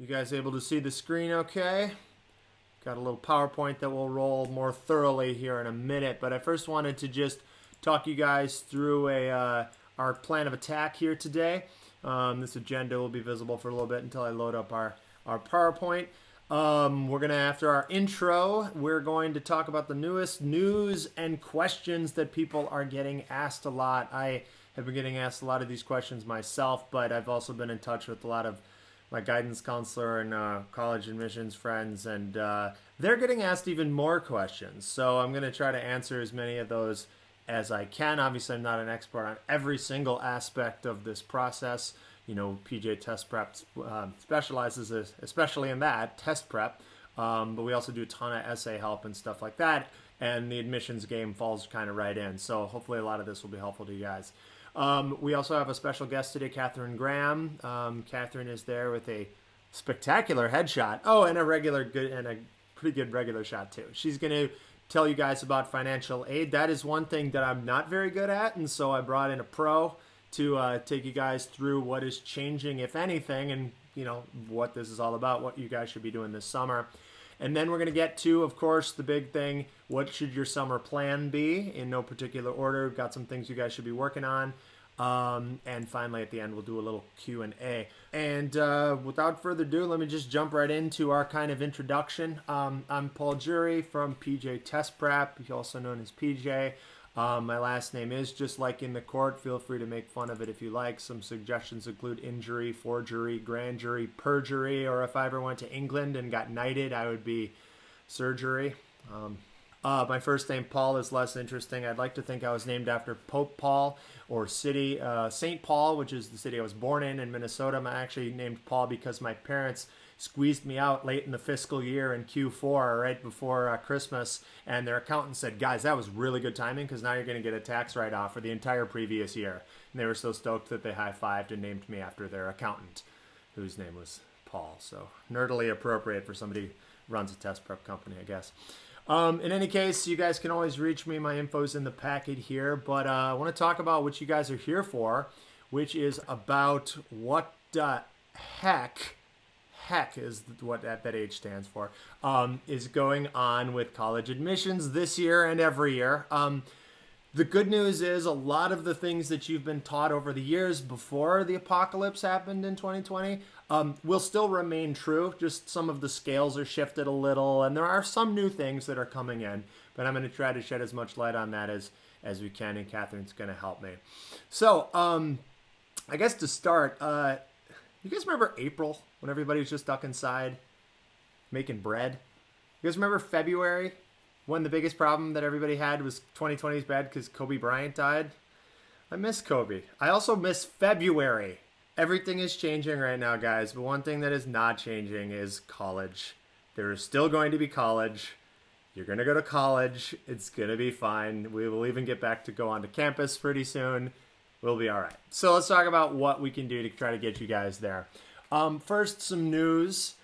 You guys able to see the screen okay? Got a little PowerPoint that will roll more thoroughly here in a minute, but I first wanted to just talk you guys through our plan of attack here today. This agenda will be visible for a little bit until I load up our PowerPoint. We're going to, after our intro, we're going to talk about the newest news and questions that people are getting asked a lot. I have been getting asked a lot of these questions myself, but I've also been in touch with a lot of my guidance counselor and college admissions friends, and they're getting asked even more questions. So I'm going to try to answer as many of those as I can. Obviously, I'm not an expert on every single aspect of this process. You know, PJ Test Prep specializes especially in that, test prep, but we also do a ton of essay help and stuff like that, and the admissions game falls kind of right in. So hopefully a lot of this will be helpful to you guys. We also have a special guest today, Catherine Graham. Catherine is there with a spectacular headshot. Oh, and a pretty good regular shot too. She's going to tell you guys about financial aid. That is one thing that I'm not very good at, and so I brought in a pro to take you guys through what is changing, if anything, and you know what this is all about, what you guys should be doing this summer. And then we're going to get to, of course, the big thing, what should your summer plan be? In no particular order. We've got some things you guys should be working on. And finally, at the end, we'll do a little Q&A. And without further ado, let me just jump right into our kind of introduction. I'm Paul Jury from PJ Test Prep, also known as PJ. My last name is just like in the court. Feel free to make fun of it if you like. Some suggestions include injury, forgery, grand jury, perjury, or if I ever went to England and got knighted, I would be surgery. My first name, Paul, is less interesting. I'd like to think I was named after Pope Paul or city, St. Paul, which is the city I was born in Minnesota. I'm actually named Paul because my parents squeezed me out late in the fiscal year in Q4, right before Christmas, and their accountant said, guys, that was really good timing because now you're going to get a tax write-off for the entire previous year. And they were so stoked that they high-fived and named me after their accountant, whose name was Paul. So nerdily appropriate for somebody who runs a test prep company, I guess. In any case, you guys can always reach me. My info's in the packet here, but I want to talk about what you guys are here for, which is about what the heck is what that age stands for, is going on with college admissions this year and every year. The good news is a lot of the things that you've been taught over the years before the apocalypse happened in 2020 will still remain true. Just some of the scales are shifted a little, and there are some new things that are coming in, but I'm going to try to shed as much light on that as we can, and Catherine's going to help me. So I guess to start, you guys remember April when everybody was just stuck inside making bread? You guys remember February when the biggest problem that everybody had was 2020's bad because Kobe Bryant died? I miss Kobe. I also miss February. Everything is changing right now, guys, but one thing that is not changing is college. There is still going to be college. You're going to go to college. It's going to be fine. We will even get back to go onto campus pretty soon. We'll be all right. So let's talk about what we can do to try to get you guys there. First, some news.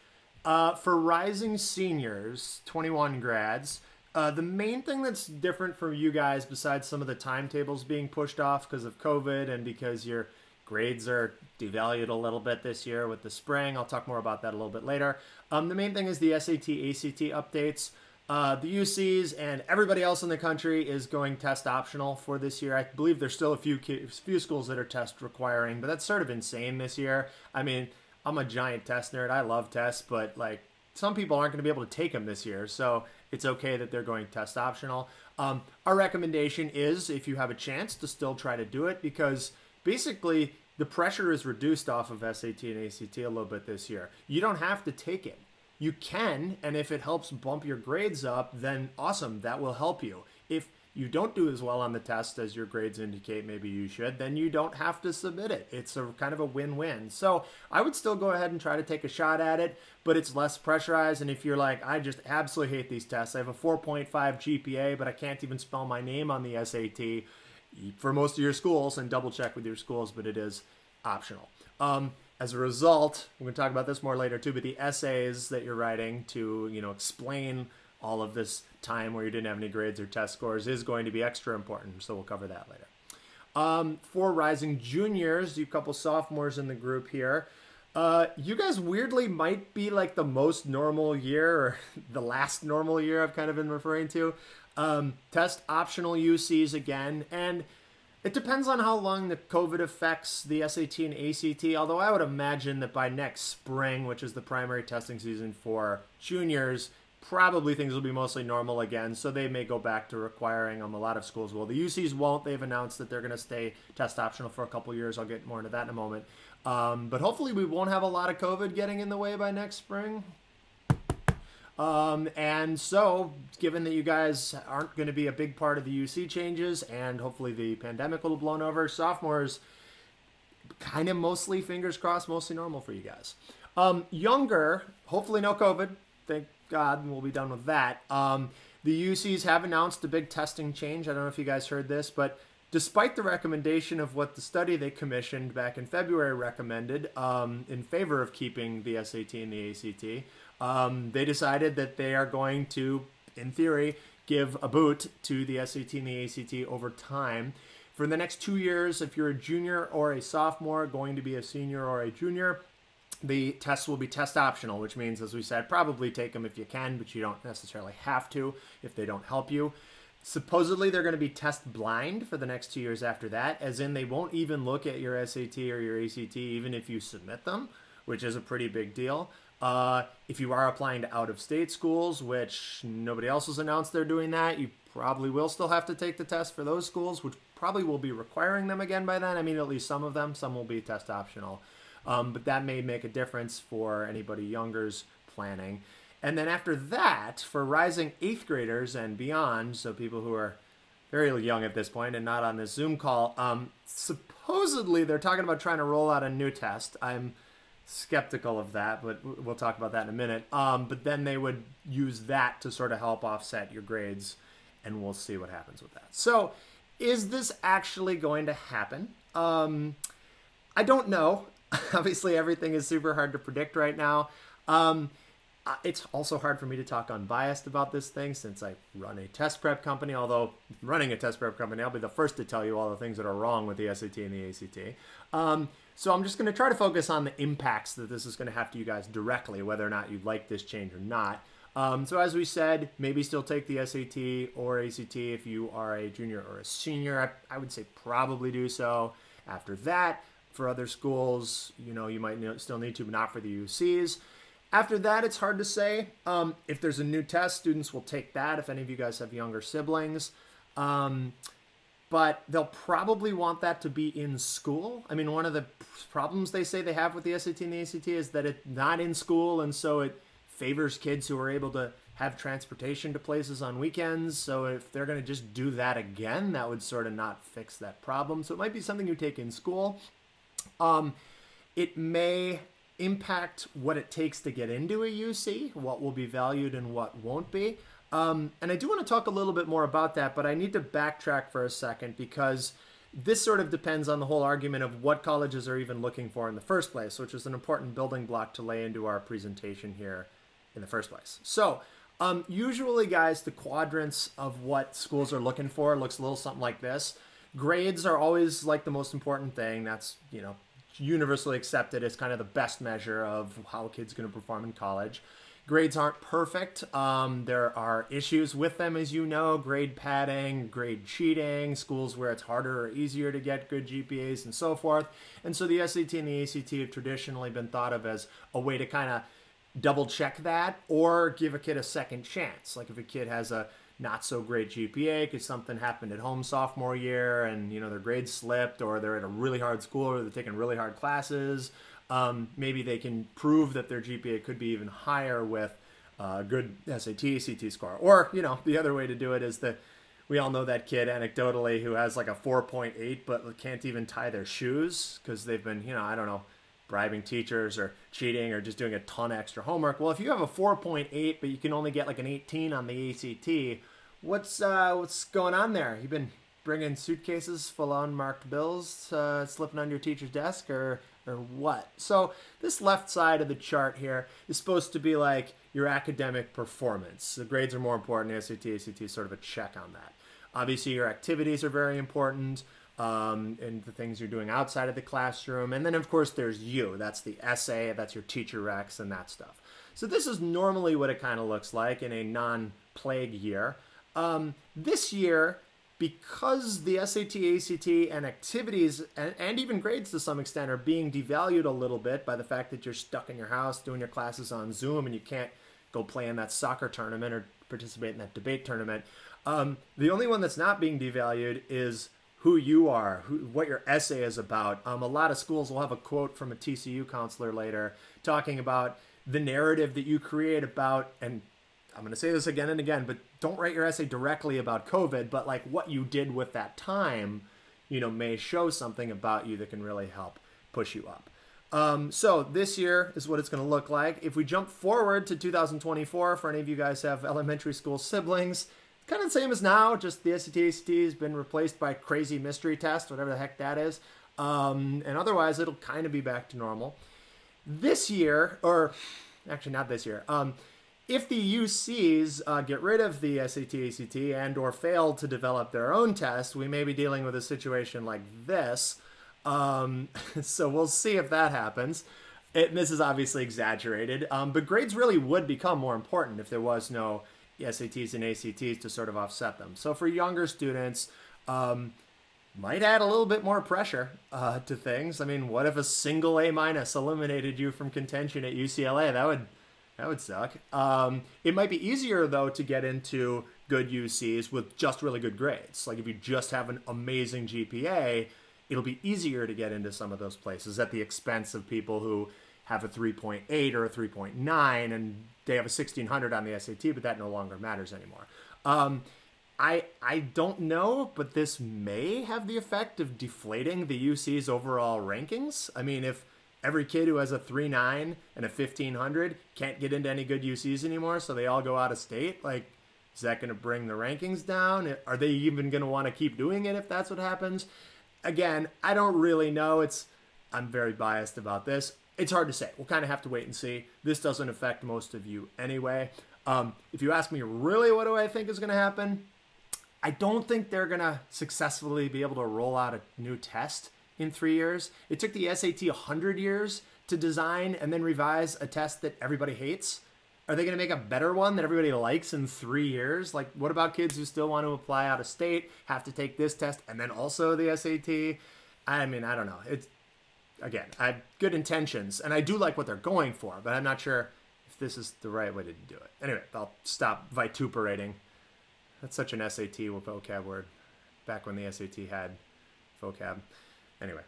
For rising seniors, 21 grads, the main thing that's different for you guys, besides some of the timetables being pushed off because of COVID and because your grades are devalued a little bit this year with the spring, I'll talk more about that a little bit later. The main thing is the SAT, ACT updates. The UCs and everybody else in the country is going test optional for this year. I believe there's still a few schools that are test requiring, but that's sort of insane this year. I mean, I'm a giant test nerd. I love tests, but like some people aren't going to be able to take them this year, so it's okay that they're going test optional. Our recommendation is, if you have a chance, to still try to do it because basically the pressure is reduced off of SAT and ACT a little bit this year. You don't have to take it. You can, and if it helps bump your grades up, then awesome, that will help you. If you don't do as well on the test as your grades indicate maybe you should, then you don't have to submit it. It's a kind of a win-win. So I would still go ahead and try to take a shot at it, but it's less pressurized. And if you're like, I just absolutely hate these tests, I have a 4.5 GPA, but I can't even spell my name on the SAT, for most of your schools, and double check with your schools, but it is optional. As a result, we're going to talk about this more later too, but the essays that you're writing to, explain all of this time where you didn't have any grades or test scores is going to be extra important, so we'll cover that later. For rising juniors, you couple sophomores in the group here, You guys weirdly might be like the most normal year, or the last normal year I've kind of been referring to. Test optional UCs again, and it depends on how long the COVID affects the SAT and ACT, although I would imagine that by next spring, which is the primary testing season for juniors, probably things will be mostly normal again, so they may go back to requiring them. A lot of schools will. The UCs won't. They've announced that they're going to stay test optional for a couple years. I'll get more into that in a moment. But hopefully we won't have a lot of COVID getting in the way by next spring. And so, given that you guys aren't going to be a big part of the UC changes, and hopefully the pandemic will have blown over, sophomores, kind of mostly, fingers crossed, mostly normal for you guys. Younger, hopefully no COVID. Thank God, and we'll be done with that. The UCs have announced a big testing change. I don't know if you guys heard this, but despite the recommendation of what the study they commissioned back in February recommended in favor of keeping the SAT and the ACT, they decided that they are going to, in theory, give a boot to the SAT and the ACT over time. For the next 2 years, if you're a junior or a sophomore, going to be a senior or a junior, the tests will be test optional, which means, as we said, probably take them if you can, but you don't necessarily have to if they don't help you. Supposedly, they're going to be test blind for the next 2 years after that, as in they won't even look at your SAT or your ACT even if you submit them, which is a pretty big deal. If you are applying to out-of-state schools, which nobody else has announced they're doing that, you probably will still have to take the test for those schools, which probably will be requiring them again by then. I mean, at least some of them. Some will be test optional. But that may make a difference for anybody younger's planning. And then after that, for rising 8th graders and beyond, so people who are very young at this point and not on this Zoom call, supposedly they're talking about trying to roll out a new test. I'm skeptical of that, but we'll talk about that in a minute. But then they would use that to sort of help offset your grades, and we'll see what happens with that. So is this actually going to happen? I don't know. Obviously, everything is super hard to predict right now. It's also hard for me to talk unbiased about this thing since I run a test prep company, although running a test prep company, I'll be the first to tell you all the things that are wrong with the SAT and the ACT. So I'm just going to try to focus on the impacts that this is going to have to you guys directly, whether or not you like this change or not. So as we said, maybe still take the SAT or ACT if you are a junior or a senior. I would say probably do so. After that, for other schools, you might still need to, but not for the UCs. After that, it's hard to say. If there's a new test, students will take that if any of you guys have younger siblings. But they'll probably want that to be in school. I mean, one of the problems they say they have with the SAT and the ACT is that it's not in school, and so it favors kids who are able to have transportation to places on weekends. So if they're going to just do that again, that would sort of not fix that problem. So it might be something you take in school. It may impact what it takes to get into a UC, what will be valued and what won't be. And I do want to talk a little bit more about that, but I need to backtrack for a second because this sort of depends on the whole argument of what colleges are even looking for in the first place, which is an important building block to lay into our presentation here in the first place. So usually, guys, the quadrants of what schools are looking for looks a little something like this. Grades are always like the most important thing. That's, universally accepted as kind of the best measure of how a kid's going to perform in college. Grades aren't perfect. There are issues with them, as you know, grade padding, grade cheating, schools where it's harder or easier to get good GPAs and so forth. And so the SAT and the ACT have traditionally been thought of as a way to kind of double check that or give a kid a second chance. Like if a kid has a not so great GPA because something happened at home sophomore year and their grades slipped, or they're at a really hard school or they're taking really hard classes, maybe they can prove that their GPA could be even higher with a good SAT, ACT score. Or, the other way to do it is that we all know that kid anecdotally who has like a 4.8 but can't even tie their shoes because they've been, bribing teachers or cheating or just doing a ton of extra homework. Well, if you have a 4.8 but you can only get like an 18 on the ACT, what's going on there? You've been bringing suitcases full of unmarked bills slipping on your teacher's desk or what? So this left side of the chart here is supposed to be like your academic performance. The grades are more important. The SAT, ACT is sort of a check on that. Obviously, your activities are very important. and the things you're doing outside of the classroom. And then, of course, there's you. That's the essay, that's your teacher recs, and that stuff. So this is normally what it kind of looks like in a non-plague year. This year, because the SAT, ACT, and activities, and even grades to some extent, are being devalued a little bit by the fact that you're stuck in your house doing your classes on Zoom and you can't go play in that soccer tournament or participate in that debate tournament. The only one that's not being devalued is who you are, what your essay is about. A lot of schools will have a quote from a TCU counselor later talking about the narrative that you create about, and I'm going to say this again and again, but don't write your essay directly about COVID, but like what you did with that time, may show something about you that can really help push you up. So this year is what it's going to look like. If we jump forward to 2024, for any of you guys have elementary school siblings, kind of the same as now, just the SAT, ACT has been replaced by crazy mystery test, whatever the heck that is. And otherwise, it'll kind of be back to normal. This year, or actually not this year, if the UCs get rid of the SAT, ACT, and or fail to develop their own test, we may be dealing with a situation like this. So we'll see if that happens. This is obviously exaggerated, but grades really would become more important if there was no SATs and ACTs to sort of offset them. So for younger students, might add a little bit more pressure to things. I mean, what if a single A- eliminated you from contention at UCLA? That would suck. It might be easier, though, to get into good UCs with just really good grades. Like if you just have an amazing GPA, it'll be easier to get into some of those places at the expense of people who have a 3.8 or a 3.9 and they have a 1600 on the SAT, but that no longer matters anymore. I don't know, but this may have the effect of deflating the UC's overall rankings. I mean, if every kid who has a 3.9 and a 1500 can't get into any good UCs anymore, so they all go out of state, like, is that going to bring the rankings down? Are they even going to want to keep doing it if that's what happens? Again, I don't really know. I'm very biased about this. It's hard to say. We'll kind of have to wait and see. This doesn't affect most of you anyway. If you ask me really what do I think is going to happen, I don't think they're going to successfully be able to roll out a new test in 3 years. It took the SAT 100 years to design and then revise a test that everybody hates. Are they going to make a better one that everybody likes in 3 years? Like, what about kids who still want to apply out of state, have to take this test, and then also the SAT? I mean, I don't know. Again, I have good intentions, and I do like what they're going for, but I'm not sure if this is the right way to do it. Anyway, I'll stop vituperating. That's such an SAT vocab word, back when the SAT had vocab. Anyway,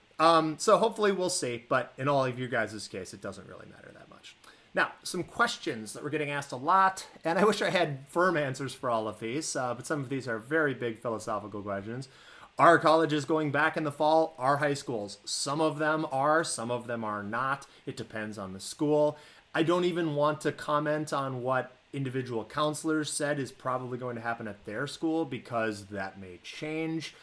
so hopefully we'll see, but in all of you guys' case, it doesn't really matter that much. Now, some questions that we're getting asked a lot, and I wish I had firm answers for all of these, but some of these are very big philosophical questions. Are colleges going back in the fall? Are high schools? Some of them are not. It depends on the school. I don't even want to comment on what individual counselors said is probably going to happen at their school because that may change.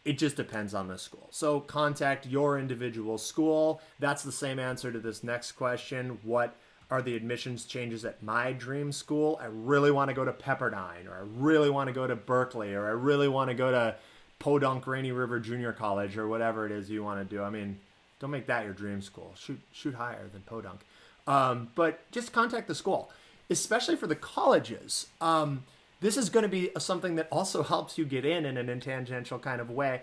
It just depends on the school. So contact your individual school. That's the same answer to this next question. What are the admissions changes at my dream school? I really want to go to Pepperdine, or I really want to go to Berkeley, or I really want to go to Podunk Rainy River Junior College, or whatever it is you want to do. I mean, don't make that your dream school. Shoot higher than Podunk. But just contact the school, especially for the colleges. This is going to be something that also helps you get in an intangential kind of way.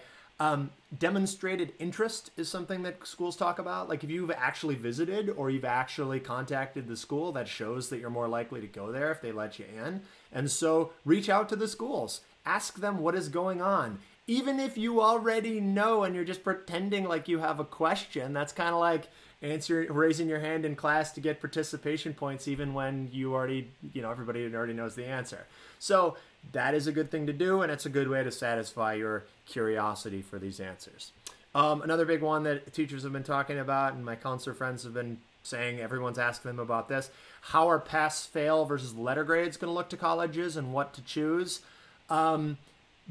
Demonstrated interest is something that schools talk about. Like if you've actually visited or you've actually contacted the school, that shows that you're more likely to go there if they let you in. And so reach out to the schools. Ask them what is going on. Even if you already know and you're just pretending like you have a question, that's kind of like raising your hand in class to get participation points even when you already, everybody already knows the answer. So that is a good thing to do, and it's a good way to satisfy your curiosity for these answers. Another big one that teachers have been talking about, and my counselor friends have been saying, everyone's asking them about this. How are pass-fail versus letter grades going to look to colleges and what to choose?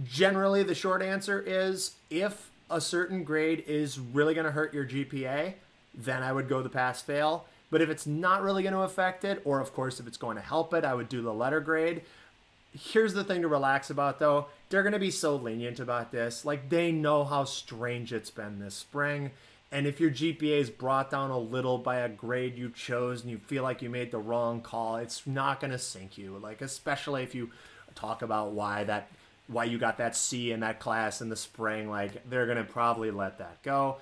Generally, the short answer is if a certain grade is really going to hurt your GPA, then I would go the pass-fail. But if it's not really going to affect it, or of course if it's going to help it, I would do the letter grade. Here's the thing to relax about, though. They're going to be so lenient about this. Like, they know how strange it's been this spring. And if your GPA is brought down a little by a grade you chose and you feel like you made the wrong call, it's not going to sink you. Like, especially if you talk about why you got that C in that class in the spring, like, they're going to probably let that go.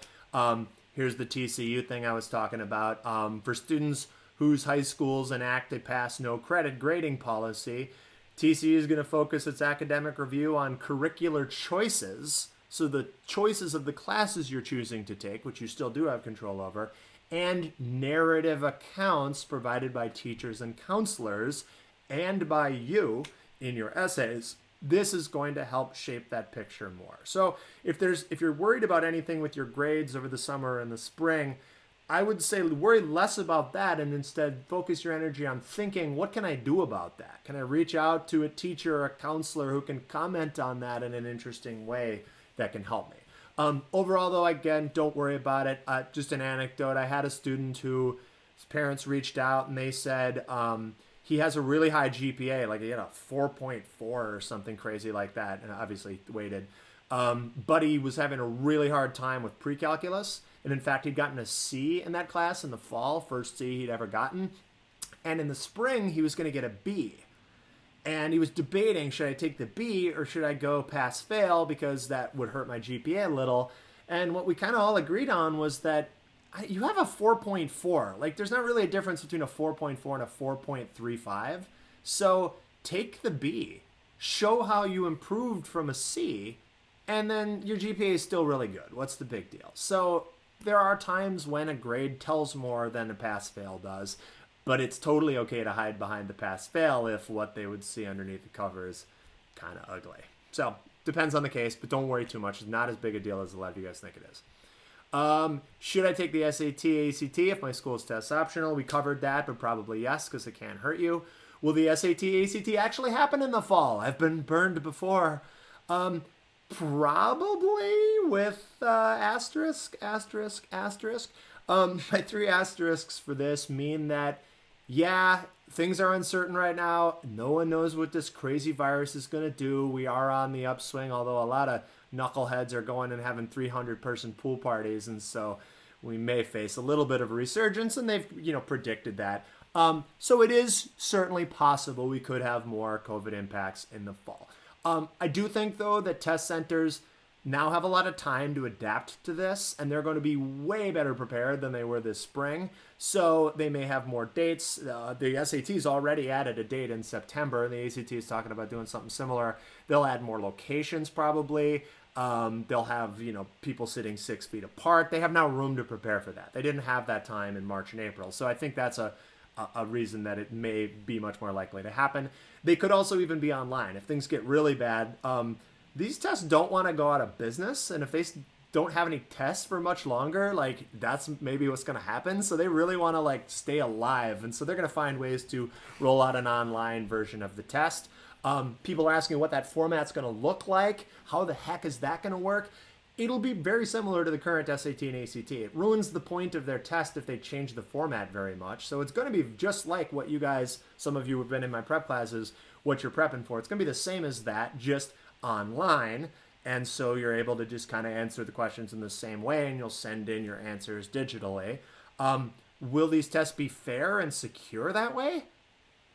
Here's the TCU thing I was talking about. For students whose high schools enact a pass no credit grading policy, TCU is going to focus its academic review on curricular choices, so the choices of the classes you're choosing to take, which you still do have control over, and narrative accounts provided by teachers and counselors and by you in your essays. This is going to help shape that picture more. So if you're worried about anything with your grades over the summer and the spring, I would say worry less about that and instead focus your energy on thinking, what can I do about that? Can I reach out to a teacher or a counselor who can comment on that in an interesting way that can help me? Overall, though, again, don't worry about it. Just an anecdote. I had a student whose parents reached out and they said he has a really high GPA, like he had a 4.4 or something crazy like that, and obviously weighted. But he was having a really hard time with pre-calculus. And in fact, he'd gotten a C in that class in the fall, first C he'd ever gotten. And in the spring, he was going to get a B. And he was debating, should I take the B or should I go pass fail because that would hurt my GPA a little? And what we kind of all agreed on was that you have a 4.4. Like, there's not really a difference between a 4.4 and a 4.35. So take the B, show how you improved from a C, and then your GPA is still really good. What's the big deal? So there are times when a grade tells more than a pass-fail does, but it's totally okay to hide behind the pass-fail if what they would see underneath the cover is kind of ugly. So depends on the case, but don't worry too much. It's not as big a deal as a lot of you guys think it is. Should I take the SAT, ACT if my school's test optional? We covered that, but probably yes, because it can't hurt you. Will the SAT, ACT actually happen in the fall? I've been burned before. Probably with asterisk. My 3 asterisks for this mean that, yeah, things are uncertain right now. No one knows what this crazy virus is going to do. We are on the upswing, although a lot of knuckleheads are going and having 300-person pool parties, and so we may face a little bit of a resurgence, and they've predicted that. So it is certainly possible we could have more COVID impacts in the fall. I do think, though, that test centers now have a lot of time to adapt to this, and they're going to be way better prepared than they were this spring. So they may have more dates. The SAT's already added a date in September. The ACT is talking about doing something similar. They'll add more locations probably. They'll have, people sitting 6 feet apart. They have now room to prepare for that. They didn't have that time in March and April. So I think that's a reason that it may be much more likely to happen. They could also even be online. If things get really bad, these tests don't want to go out of business. And if they don't have any tests for much longer, that's maybe what's going to happen. So they really want to stay alive. And so they're going to find ways to roll out an online version of the test. People are asking what that format's going to look like. How the heck is that going to work? It'll be very similar to the current SAT and ACT. It ruins the point of their test if they change the format very much. So it's going to be just like what you guys, some of you have been in my prep classes, what you're prepping for. It's going to be the same as that, just online. And so you're able to just kind of answer the questions in the same way, and you'll send in your answers digitally. Will these tests be fair and secure that way?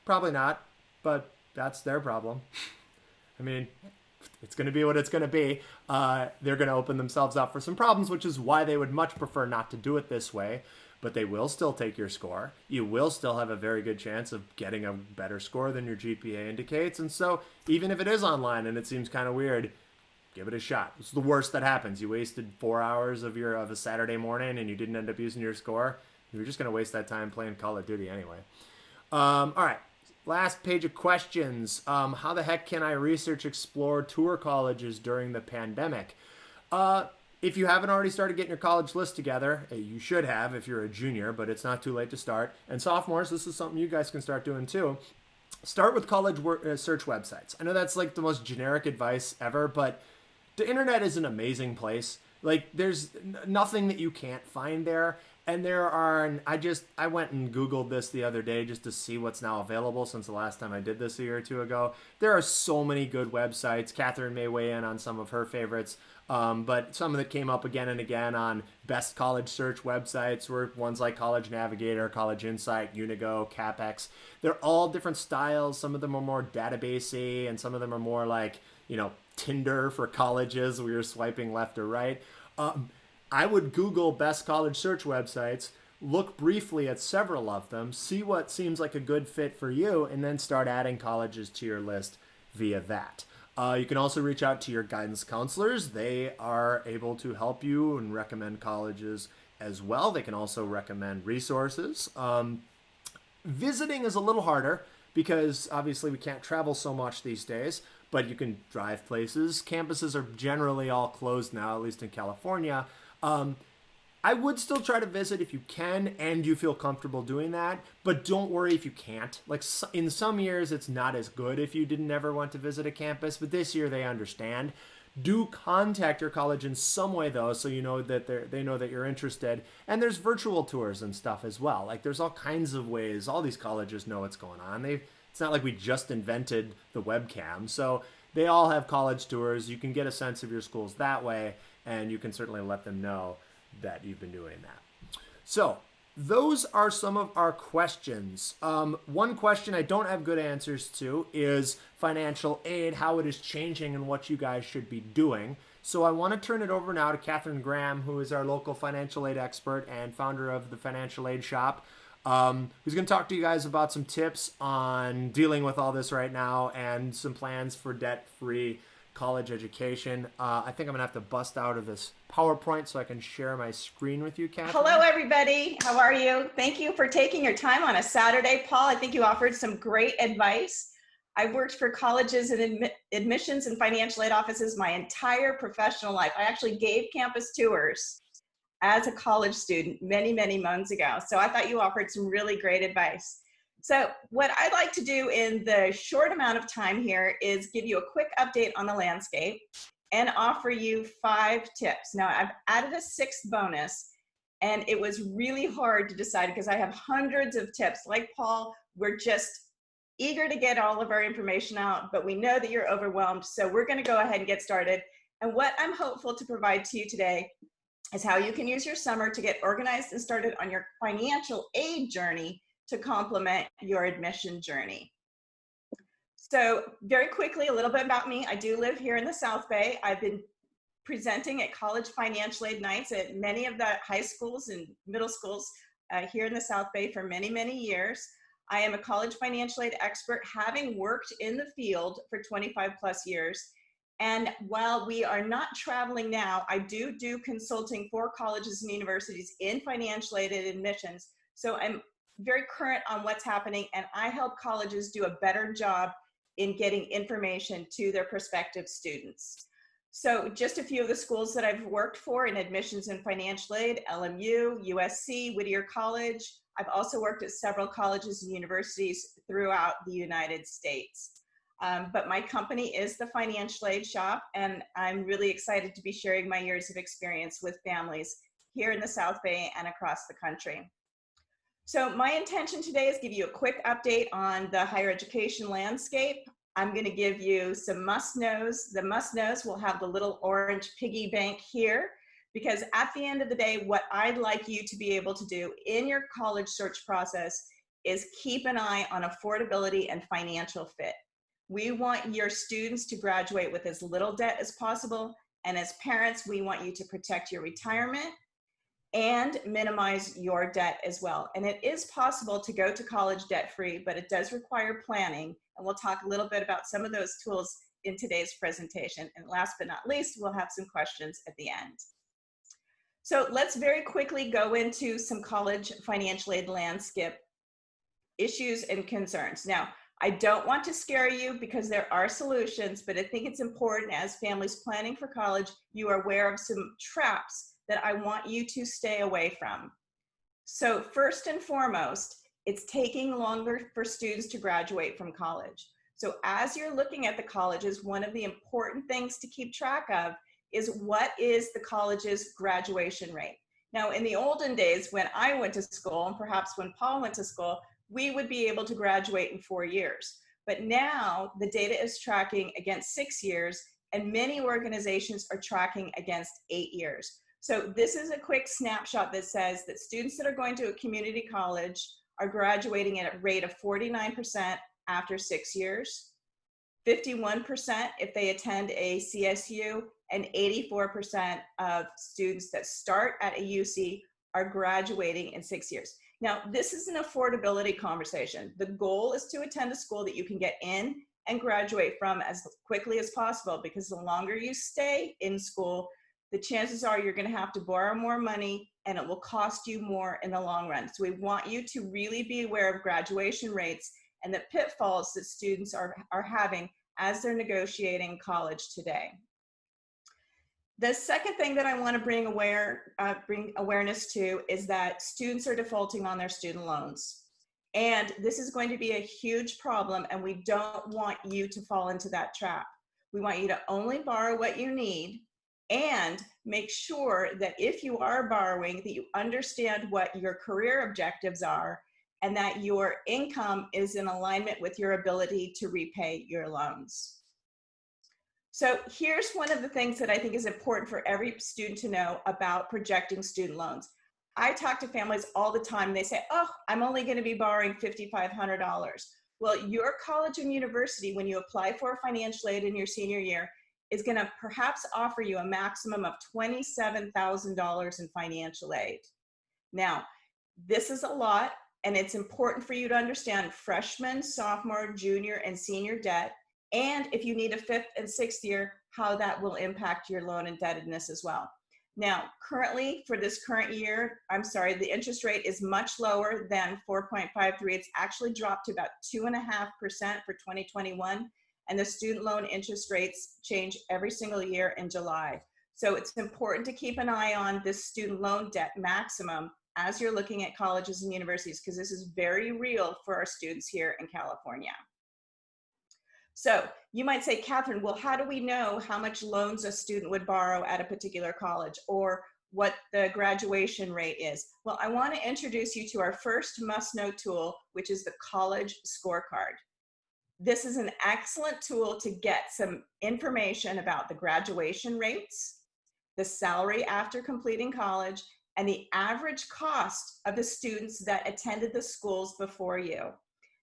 Probably not, but that's their problem. I mean, it's going to be what it's going to be. They're going to open themselves up for some problems, which is why they would much prefer not to do it this way. But they will still take your score. You will still have a very good chance of getting a better score than your GPA indicates. And so even if it is online and it seems kind of weird, give it a shot. It's the worst that happens. You wasted 4 hours of a Saturday morning and you didn't end up using your score. You're just going to waste that time playing Call of Duty anyway. All right. Last page of questions. How the heck can I research, explore tour colleges during the pandemic? If you haven't already started getting your college list together, you should have if you're a junior, but it's not too late to start. And sophomores, this is something you guys can start doing too. Start with college search websites. I know that's the most generic advice ever, but the internet is an amazing place. There's nothing that you can't find there. And there are, and I went and Googled this the other day just to see what's now available since the last time I did this a year or two ago. There are so many good websites. Catherine may weigh in on some of her favorites, but some that came up again and again on best college search websites were ones like College Navigator, College Insight, Unigo, CapEx. They're all different styles. Some of them are more databasey, and some of them are more like, Tinder for colleges where you're swiping left or right. I would Google best college search websites, look briefly at several of them, see what seems like a good fit for you, and then start adding colleges to your list via that. You can also reach out to your guidance counselors. They are able to help you and recommend colleges as well. They can also recommend resources. Visiting is a little harder because obviously we can't travel so much these days, but you can drive places. Campuses are generally all closed now, at least in California. I would still try to visit if you can and you feel comfortable doing that, but don't worry if you can't. Like in some years, it's not as good if you didn't ever want to visit a campus, but this year they understand. Do contact your college in some way though, so you know that they know that you're interested. And there's virtual tours and stuff as well. Like there's all kinds of ways. All these colleges know what's going on. It's not like we just invented the webcam, so they all have college tours. You can get a sense of your schools that way, and you can certainly let them know that you've been doing that. So those are some of our questions. One question I don't have good answers to is financial aid, how it is changing and what you guys should be doing. So I want to turn it over now to Catherine Graham, who is our local financial aid expert and founder of the Financial Aid Shop, who's going to talk to you guys about some tips on dealing with all this right now and some plans for debt-free college education. I think I'm going to have to bust out of this PowerPoint so I can share my screen with you, Catherine. Hello, everybody. How are you? Thank you for taking your time on a Saturday, Paul. I think you offered some great advice. I've worked for colleges and admissions and financial aid offices my entire professional life. I actually gave campus tours as a college student many, many months ago. So I thought you offered some really great advice. So what I'd like to do in the short amount of time here is give you a quick update on the landscape and offer you 5 tips. Now I've added a 6th bonus, and it was really hard to decide because I have hundreds of tips. Like Paul, we're just eager to get all of our information out, but we know that you're overwhelmed. So we're gonna go ahead and get started. And what I'm hopeful to provide to you today is how you can use your summer to get organized and started on your financial aid journey to complement your admission journey. So very quickly, a little bit about me. I do live here in the South Bay. I've been presenting at college financial aid nights at many of the high schools and middle schools here in the South Bay for many, many years. I am a college financial aid expert, having worked in the field for 25 plus years. And while we are not traveling now, I do consulting for colleges and universities in financial aid and admissions. So I'm very current on what's happening, and I help colleges do a better job in getting information to their prospective students. So just a few of the schools that I've worked for in admissions and financial aid: LMU, USC, Whittier College. I've also worked at several colleges and universities throughout the United States. But my company is the Financial Aid Shop, and I'm really excited to be sharing my years of experience with families here in the South Bay and across the country. So my intention today is give you a quick update on the higher education landscape. I'm going to give you some must-knows. The must-knows will have the little orange piggy bank here, because at the end of the day, what I'd like you to be able to do in your college search process is keep an eye on affordability and financial fit. We want your students to graduate with as little debt as possible, and as parents, we want you to protect your retirement and minimize your debt as well. And it is possible to go to college debt-free, but it does require planning. And we'll talk a little bit about some of those tools in today's presentation. And last but not least, we'll have some questions at the end. So let's very quickly go into some college financial aid landscape issues and concerns. Now, I don't want to scare you because there are solutions, but I think it's important as families planning for college, you are aware of some traps that I want you to stay away from. So first and foremost, it's taking longer for students to graduate from college. So as you're looking at the colleges, one of the important things to keep track of is what is the college's graduation rate. Now, in the olden days, when I went to school, and perhaps when Paul went to school, we would be able to graduate in 4 years. But now the data is tracking against 6 years, and many organizations are tracking against 8 years. So this is a quick snapshot that says that students that are going to a community college are graduating at a rate of 49% after 6 years, 51% if they attend a CSU, and 84% of students that start at a UC are graduating in 6 years. Now, this is an affordability conversation. The goal is to attend a school that you can get in and graduate from as quickly as possible, because the longer you stay in school, the chances are you're going to have to borrow more money and it will cost you more in the long run. So we want you to really be aware of graduation rates and the pitfalls that students are having as they're negotiating college today. The second thing that I want to bring awareness to is that students are defaulting on their student loans. And this is going to be a huge problem, and we don't want you to fall into that trap. We want you to only borrow what you need, and make sure that if you are borrowing, that you understand what your career objectives are and that your income is in alignment with your ability to repay your loans. So here's one of the things that I think is important for every student to know about projecting student loans. I talk to families all the time. They say, oh, I'm only going to be borrowing $5,500. Well, your college and university, when you apply for financial aid in your senior year, is going to perhaps offer you a maximum of $27,000 in financial aid. Now, this is a lot, and it's important for you to understand freshman, sophomore, junior, and senior debt, and if you need a fifth and sixth year, how that will impact your loan indebtedness as well. Now, currently, for this current year, the interest rate is much lower than 4.53. It's actually dropped to about 2.5% for 2021. And the student loan interest rates change every single year in July. So it's important to keep an eye on this student loan debt maximum as you're looking at colleges and universities, because this is very real for our students here in California. So you might say, Catherine, well, how do we know how much loans a student would borrow at a particular college, or what the graduation rate is? Well, I want to introduce you to our first must-know tool, which is the College Scorecard. This is an excellent tool to get some information about the graduation rates, the salary after completing college, and the average cost of the students that attended the schools before you.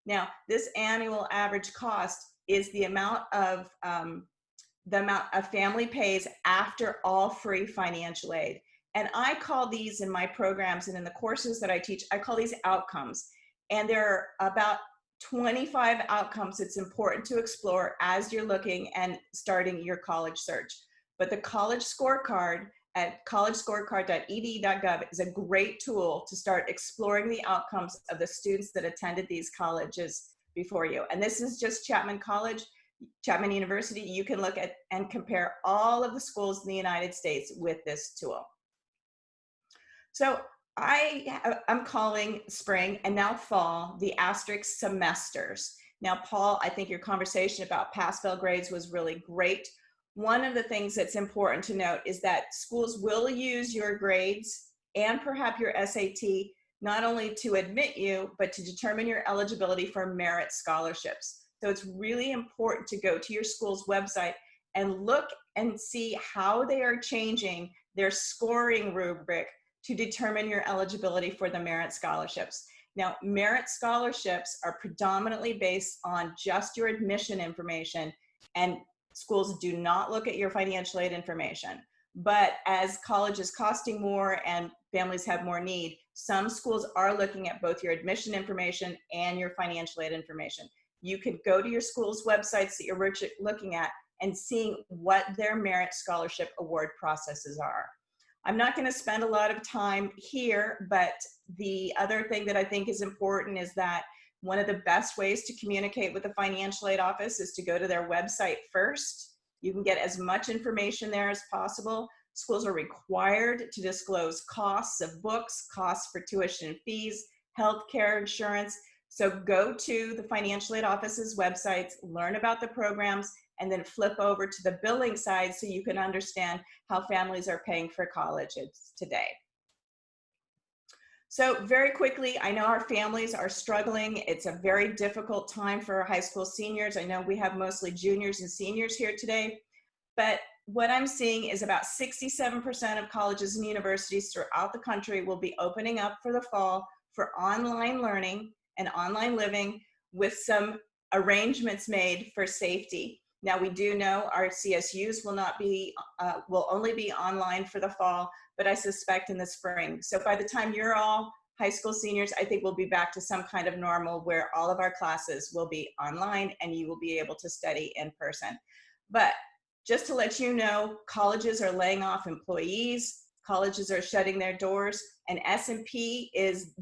Now, this annual average cost is the amount of a family pays after all free financial aid. And I call these, in my programs and in the courses that I teach, I call these outcomes. And there are about 25 outcomes it's important to explore as you're looking and starting your college search. But the College Scorecard at collegescorecard.ed.gov is a great tool to start exploring the outcomes of the students that attended these colleges before you. And this is just Chapman College, Chapman University. You can look at and compare all of the schools in the United States with this tool. So I'm calling spring and now fall the asterisk semesters. Now, Paul, I think your conversation about pass-fail grades was really great. One of the things that's important to note is that schools will use your grades and perhaps your SAT not only to admit you, but to determine your eligibility for merit scholarships. So it's really important to go to your school's website and look and see how they are changing their scoring rubric to determine your eligibility for the merit scholarships. Now, merit scholarships are predominantly based on just your admission information, and schools do not look at your financial aid information. But as college is costing more and families have more need, some schools are looking at both your admission information and your financial aid information. You could go to your school's websites that you're looking at and seeing what their merit scholarship award processes are. I'm not going to spend a lot of time here, but the other thing that I think is important is that one of the best ways to communicate with the financial aid office is to go to their website first. You can get as much information there as possible. Schools are required to disclose costs of books, costs for tuition and fees, healthcare, insurance. So go to the financial aid office's websites, learn about the programs, and then flip over to the billing side so you can understand how families are paying for college today. So very quickly, I know our families are struggling. It's a very difficult time for our high school seniors. I know we have mostly juniors and seniors here today, but what I'm seeing is about 67% of colleges and universities throughout the country will be opening up for the fall for online learning and online living with some arrangements made for safety. Now we do know our CSUs will only be online for the fall, but I suspect in the spring. So by the time you're all high school seniors, I think we'll be back to some kind of normal where all of our classes will be online and you will be able to study in person. But just to let you know, colleges are laying off employees, colleges are shutting their doors, and S&P is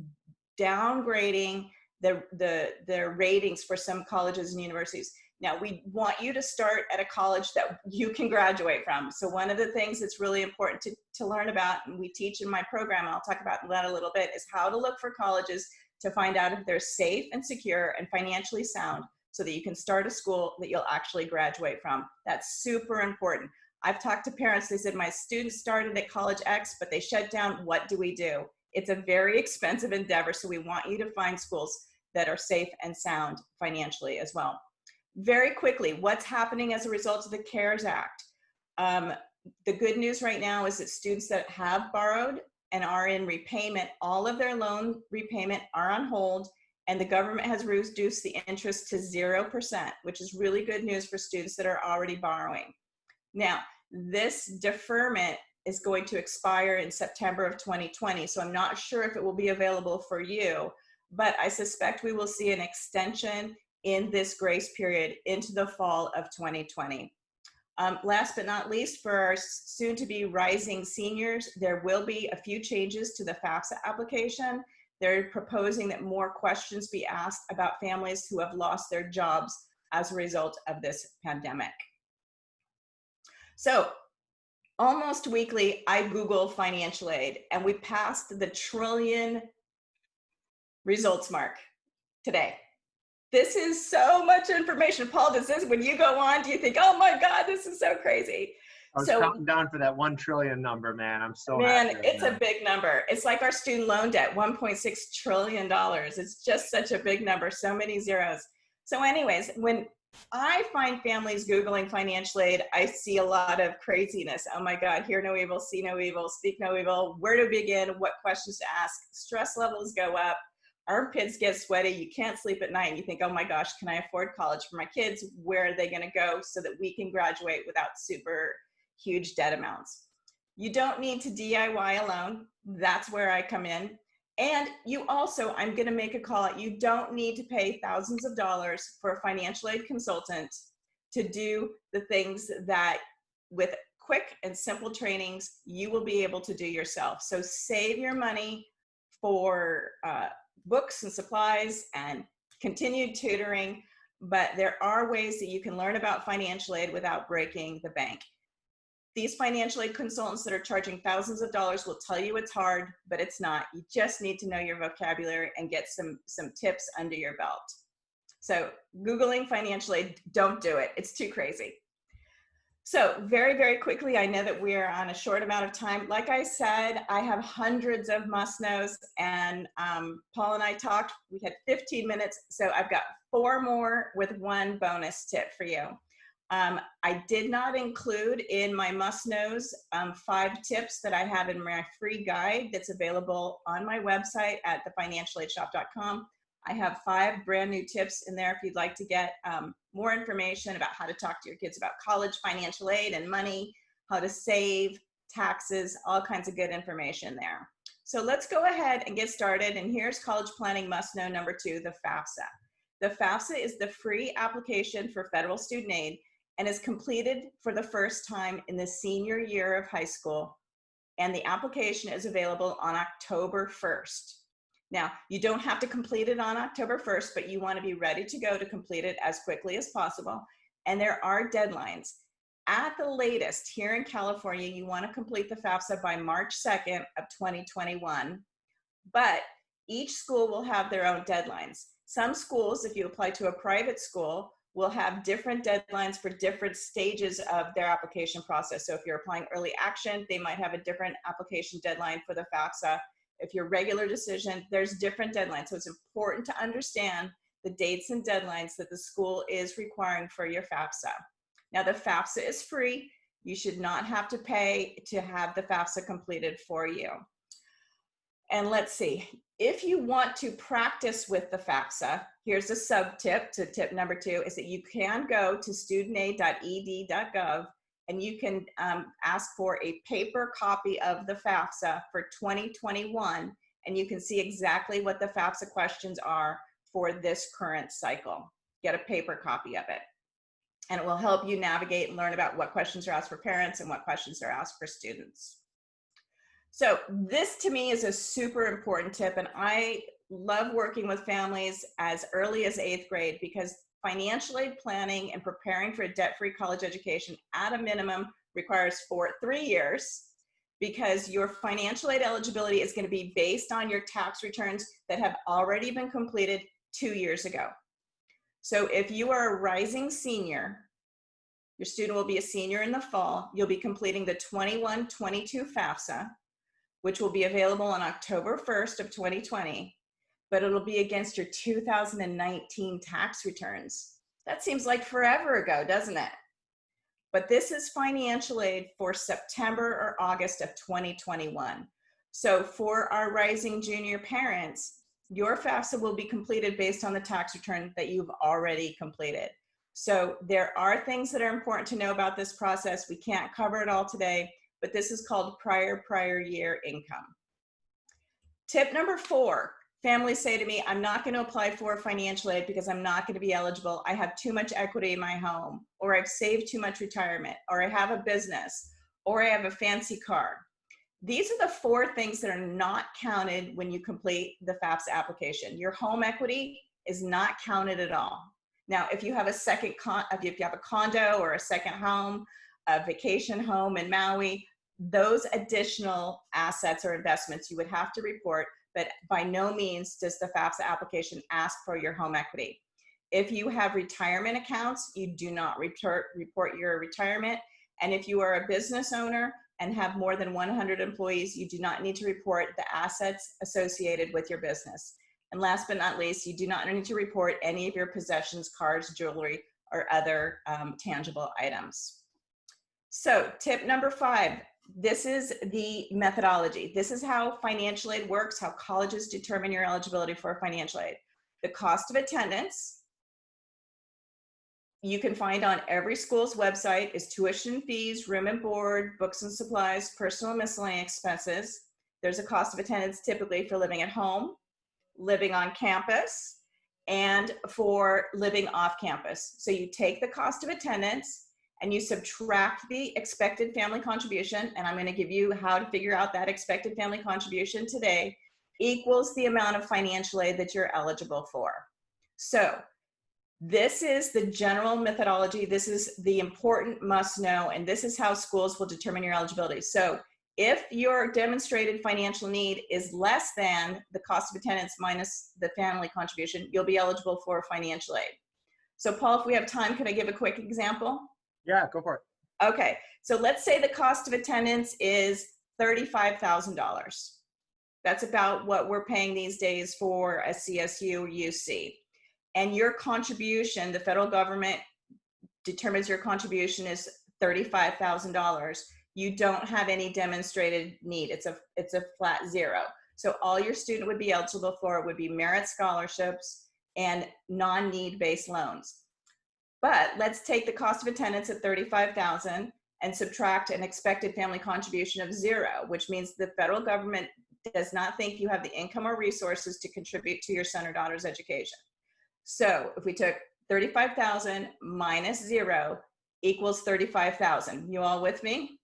downgrading their ratings for some colleges and universities. Now, we want you to start at a college that you can graduate from. So one of the things that's really important to learn about, and we teach in my program, and I'll talk about that a little bit, is how to look for colleges to find out if they're safe and secure and financially sound so that you can start a school that you'll actually graduate from. That's super important. I've talked to parents, they said, my students started at college X, but they shut down. What do we do? It's a very expensive endeavor, so we want you to find schools that are safe and sound financially as well. Very quickly, what's happening as a result of the CARES Act? The good news right now is that students that have borrowed and are in repayment, all of their loan repayment are on hold, and the government has reduced the interest to 0%, which is really good news for students that are already borrowing. Now, this deferment is going to expire in September of 2020, so I'm not sure if it will be available for you, but I suspect we will see an extension in this grace period into the fall of 2020. Last but not least, for our soon-to-be rising seniors, there will be a few changes to the FAFSA application. They're proposing that more questions be asked about families who have lost their jobs as a result of this pandemic. So almost weekly, I Google financial aid, and we passed the trillion results mark today. This is so much information. Paul, when you go on, do you think, oh my God, this is so crazy? I was counting down for that 1 trillion number, man. I'm so happy. Man, it's a big number. It's like our student loan debt, $1.6 trillion. It's just such a big number, so many zeros. So anyways, when I find families Googling financial aid, I see a lot of craziness. Oh my God, hear no evil, see no evil, speak no evil, where to begin, what questions to ask. Stress levels go up. Armpits get sweaty, you can't sleep at night, and you think, oh my gosh, can I afford college for my kids? Where are they gonna go so that we can graduate without super huge debt amounts? You don't need to DIY alone. That's where I come in. And you also, I'm gonna make a call out, you don't need to pay thousands of dollars for a financial aid consultant to do the things that with quick and simple trainings, you will be able to do yourself. So save your money for books and supplies and continued tutoring, but there are ways that you can learn about financial aid without breaking the bank. These financial aid consultants that are charging thousands of dollars will tell you it's hard, but it's not. You just need to know your vocabulary and get some tips under your belt. So Googling financial aid, don't do it. It's too crazy. So very, very quickly, I know that we're on a short amount of time. Like I said, I have hundreds of must-knows, and Paul and I talked, we had 15 minutes, so I've got 4 more with 1 bonus tip for you. I did not include in my must-knows 5 tips that I have in my free guide that's available on my website at thefinancialaidshop.com. I have 5 brand new tips in there if you'd like to get more information about how to talk to your kids about college, financial aid, and money, how to save, taxes, all kinds of good information there. So let's go ahead and get started. And here's college planning must-know number 2, the FAFSA. The FAFSA is the free application for federal student aid and is completed for the first time in the senior year of high school. And the application is available on October 1st. Now, you don't have to complete it on October 1st, but you want to be ready to go to complete it as quickly as possible. And there are deadlines. At the latest, here in California, you want to complete the FAFSA by March 2nd of 2021. But each school will have their own deadlines. Some schools, if you apply to a private school, will have different deadlines for different stages of their application process. So if you're applying early action, they might have a different application deadline for the FAFSA. if your regular decision, there's different deadlines. So it's important to understand the dates and deadlines that the school is requiring for your FAFSA. Now, the FAFSA is free. You should not have to pay to have the FAFSA completed for you. And let's see, if you want to practice with the FAFSA, here's a sub tip to tip number 2, is that you can go to studentaid.ed.gov and you can ask for a paper copy of the FAFSA for 2021, and you can see exactly what the FAFSA questions are for this current cycle. Get a paper copy of it. And it will help you navigate and learn about what questions are asked for parents and what questions are asked for students. So this to me is a super important tip, and I love working with families as early as 8th grade, because financial aid planning and preparing for a debt-free college education at a minimum requires 3 years, because your financial aid eligibility is going to be based on your tax returns that have already been completed 2 years ago. So if you are a rising senior, your student will be a senior in the fall, you'll be completing the 21-22 FAFSA, which will be available on October 1st of 2020, but it'll be against your 2019 tax returns. That seems like forever ago, doesn't it? But this is financial aid for September or August of 2021. So for our rising junior parents, your FAFSA will be completed based on the tax return that you've already completed. So there are things that are important to know about this process. We can't cover it all today, but this is called prior year income. Tip number 4, families say to me, I'm not going to apply for financial aid because I'm not going to be eligible. I have too much equity in my home, or I've saved too much retirement, or I have a business, or I have a fancy car. These are the 4 things that are not counted when you complete the FAFSA application. Your home equity is not counted at all. Now, if you have if you have a condo or a second home, a vacation home in Maui, those additional assets or investments you would have to report, but by no means does the FAFSA application ask for your home equity. If you have retirement accounts, you do not report your retirement. And if you are a business owner and have more than 100 employees, you do not need to report the assets associated with your business. And last but not least, you do not need to report any of your possessions, cars, jewelry, or other tangible items. So tip number 5, this is the methodology. This is how financial aid works, how colleges determine your eligibility for financial aid. The cost of attendance, you can find on every school's website, is tuition fees, room and board, books and supplies, personal and miscellaneous expenses. There's a cost of attendance typically for living at home, living on campus, and for living off campus. So you take the cost of attendance and you subtract the expected family contribution, and I'm going to give you how to figure out that expected family contribution today, equals the amount of financial aid that you're eligible for. So this is the general methodology. This is the important must know, and this is how schools will determine your eligibility. So if your demonstrated financial need is less than the cost of attendance minus the family contribution, you'll be eligible for financial aid. So Paul, if we have time, can I give a quick example? Yeah, go for it. Okay, so let's say the cost of attendance is $35,000. That's about what we're paying these days for a CSU or UC. And your contribution, the federal government determines your contribution is $35,000. You don't have any demonstrated need. It's a flat 0. So all your student would be eligible for would be merit scholarships and non-need based loans. But let's take the cost of attendance at $35,000 and subtract an expected family contribution of 0, which means the federal government does not think you have the income or resources to contribute to your son or daughter's education. So if we took 35,000 minus 0 equals 35,000. You all with me?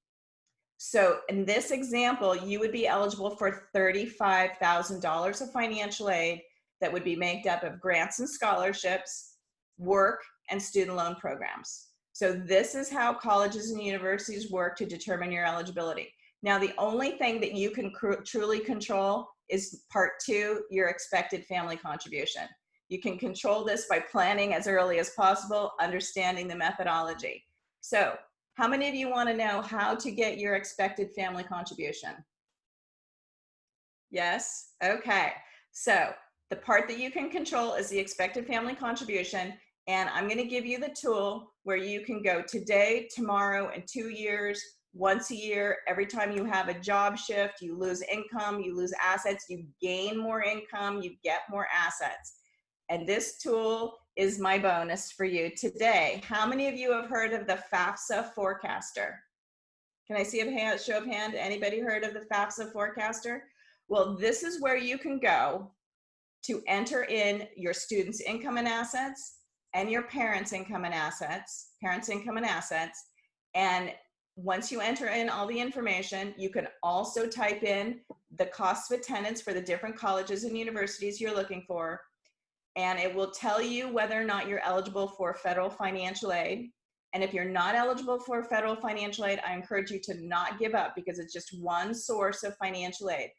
So in this example, you would be eligible for $35,000 of financial aid that would be made up of grants and scholarships, work, and student loan programs. So this is how colleges and universities work to determine your eligibility. Now, the only thing that you can truly control is part 2, your expected family contribution. You can control this by planning as early as possible, understanding the methodology. So how many of you want to know how to get your expected family contribution? Yes. Okay. So the part that you can control is the expected family contribution. And I'm going to give you the tool where you can go today, tomorrow, in 2 years, once a year. Every time you have a job shift, you lose income, you lose assets, you gain more income, you get more assets. And this tool is my bonus for you today. How many of you have heard of the FAFSA forecaster? Can I see a show of hand? Anybody heard of the FAFSA forecaster? Well, this is where you can go to enter in your students' income and assets and your parents' income and assets, And once you enter in all the information, you can also type in the cost of attendance for the different colleges and universities you're looking for. And it will tell you whether or not you're eligible for federal financial aid. And if you're not eligible for federal financial aid, I encourage you to not give up, because it's just one source of financial aid.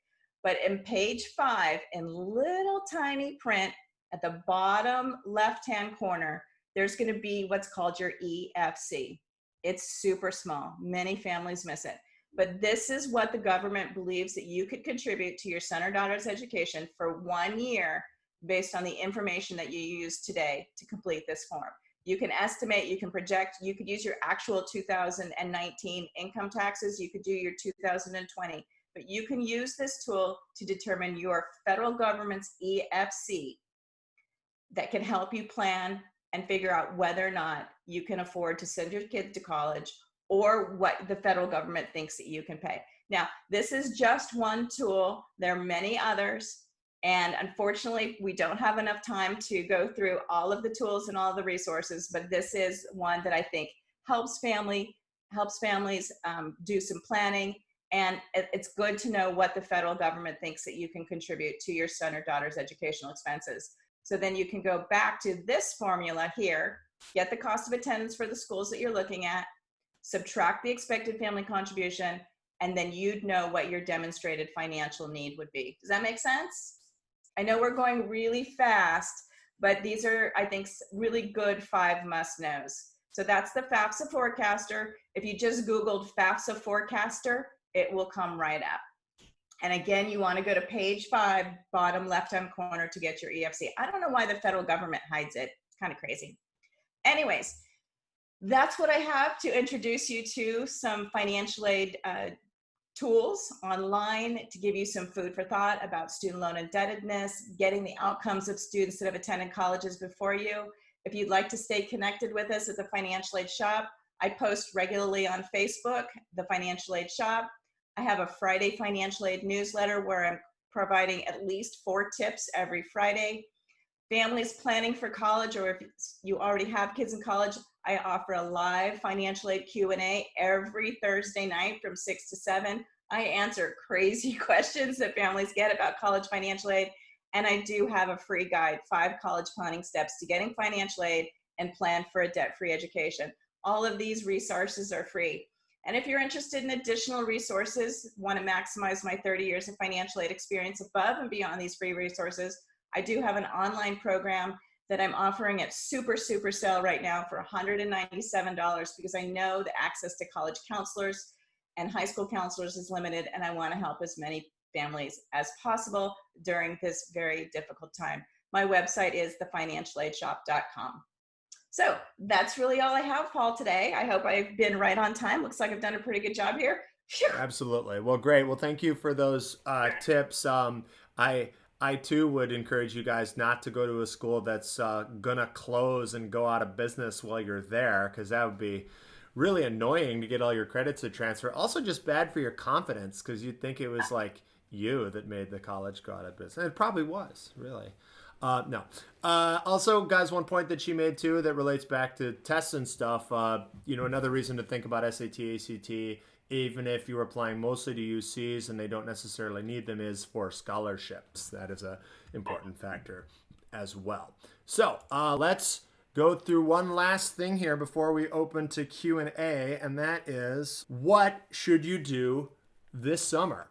But in page 5, in little tiny print at the bottom left-hand corner, there's going to be what's called your EFC. It's super small. Many families miss it. But this is what the government believes that you could contribute to your son or daughter's education for 1 year based on the information that you use today to complete this form. You can estimate, you can project, you could use your actual 2019 income taxes, you could do your 2020, but you can use this tool to determine your federal government's EFC that can help you plan and figure out whether or not you can afford to send your kid to college, or what the federal government thinks that you can pay. Now, this is just one tool. There are many others. And unfortunately, we don't have enough time to go through all of the tools and all the resources, but this is one that I think helps families do some planning. And it's good to know what the federal government thinks that you can contribute to your son or daughter's educational expenses. So then you can go back to this formula here, get the cost of attendance for the schools that you're looking at, subtract the expected family contribution, and then you'd know what your demonstrated financial need would be. Does that make sense? I know we're going really fast, but these are, I think, really good 5 must-knows. So that's the FAFSA forecaster. If you just Googled FAFSA forecaster, it will come right up. And again, you want to go to page 5, bottom left-hand corner, to get your EFC. I don't know why the federal government hides it. It's kind of crazy. Anyways, that's what I have to introduce you to some financial aid tools online to give you some food for thought about student loan indebtedness, getting the outcomes of students that have attended colleges before you. If you'd like to stay connected with us at the Financial Aid Shop, I post regularly on Facebook, the Financial Aid Shop. I have a Friday financial aid newsletter where I'm providing at least 4 tips every Friday. Families planning for college, or if you already have kids in college, I offer a live financial aid Q&A every Thursday night from 6 to 7. I answer crazy questions that families get about college financial aid. And I do have a free guide, 5 college planning steps to getting financial aid and plan for a debt-free education. All of these resources are free. And if you're interested in additional resources, want to maximize my 30 years of financial aid experience above and beyond these free resources, I do have an online program that I'm offering at super sale right now for $197, because I know the access to college counselors and high school counselors is limited, and I want to help as many families as possible during this very difficult time. My website is thefinancialaidshop.com. So that's really all I have, Paul, today. I hope I've been right on time. Looks like I've done a pretty good job here. Phew. Absolutely. Well, great. Well, thank you for those tips. I too would encourage you guys not to go to a school that's gonna close and go out of business while you're there, because that would be really annoying to get all your credits to transfer. Also, just bad for your confidence, because you'd think it was like you that made the college go out of business. And it probably was, really. No. Also, guys, one point that she made too that relates back to tests and stuff. Another reason to think about SAT, ACT, even if you're applying mostly to UCs and they don't necessarily need them, is for scholarships. That is an important factor as well. So let's go through one last thing here before we open to Q&A, and that is, what should you do this summer?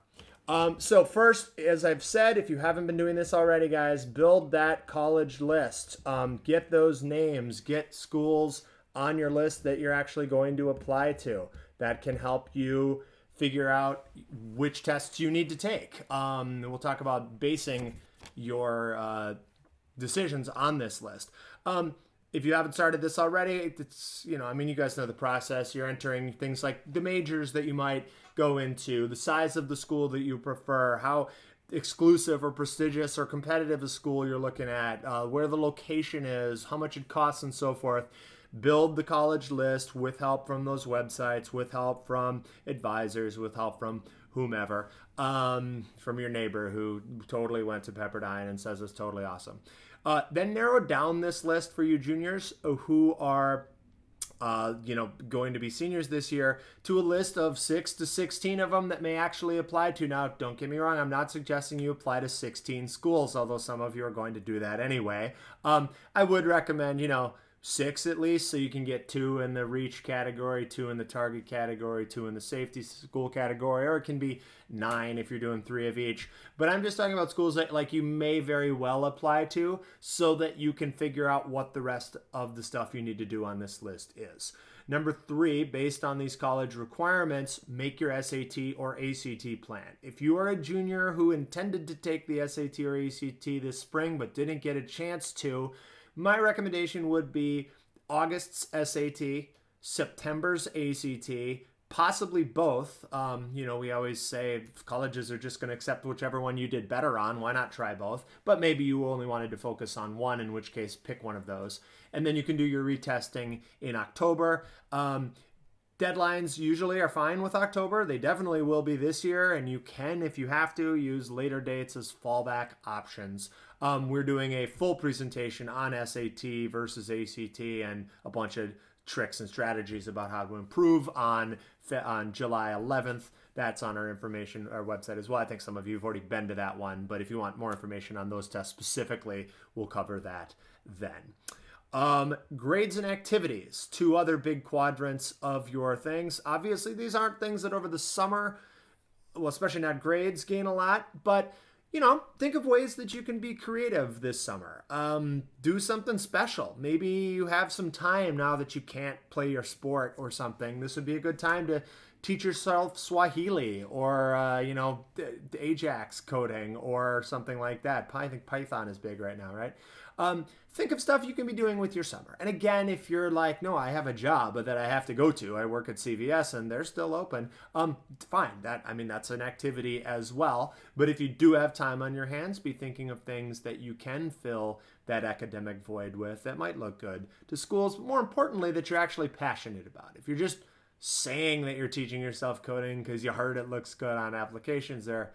So first, as I've said, if you haven't been doing this already, guys, build that college list. Get those names, get schools on your list that you're actually going to apply to. That can help you figure out which tests you need to take. We'll talk about basing your decisions on this list. If you haven't started this already, it's, you know, I mean, you guys know the process. You're entering things like the majors that you might go into, the size of the school that you prefer, how exclusive or prestigious or competitive a school you're looking at, where the location is, how much it costs, and so forth. Build the college list with help from those websites, with help from advisors, with help from whomever, from your neighbor who totally went to Pepperdine and says it's totally awesome. Then narrow down this list for you juniors who are going to be seniors this year to a list of 6 to 16 of them that may actually apply to. Now, don't get me wrong, I'm not suggesting you apply to 16 schools, although some of you are going to do that anyway. I would recommend, 6 at least, so you can get 2 in the reach category, 2 in the target category, 2 in the safety school category, or it can be 9 if you're doing 3 of each. But I'm just talking about schools that like you may very well apply to, so that you can figure out what the rest of the stuff you need to do on this list is. Number 3, based on these college requirements, make your SAT or ACT plan. If you are a junior who intended to take the SAT or ACT this spring but didn't get a chance to, my recommendation would be August's SAT, September's ACT, possibly both. We always say colleges are just going to accept whichever one you did better on. Why not try both? But maybe you only wanted to focus on one, in which case pick one of those. And then you can do your retesting in October. Deadlines usually are fine with October. They definitely will be this year, and you can, if you have to, use later dates as fallback options. We're doing a full presentation on SAT versus ACT and a bunch of tricks and strategies about how to improve on July 11th. That's on our website as well. I think some of you have already been to that one, but if you want more information on those tests specifically, we'll cover that then. Grades and activities, 2 other big quadrants of your things. Obviously, these aren't things that over the summer, well, especially not grades, gain a lot, but think of ways that you can be creative this summer. Do something special. Maybe you have some time now that you can't play your sport or something. This would be a good time to teach yourself Swahili or, Ajax coding or something like that. I think Python is big right now, right? Think of stuff you can be doing with your summer. And again, if you're like, no, I have a job that I have to go to. I work at CVS and they're still open. Fine. That's an activity as well. But if you do have time on your hands, be thinking of things that you can fill that academic void with that might look good to schools. But more importantly, that you're actually passionate about. If you're just saying that you're teaching yourself coding because you heard it looks good on applications, they're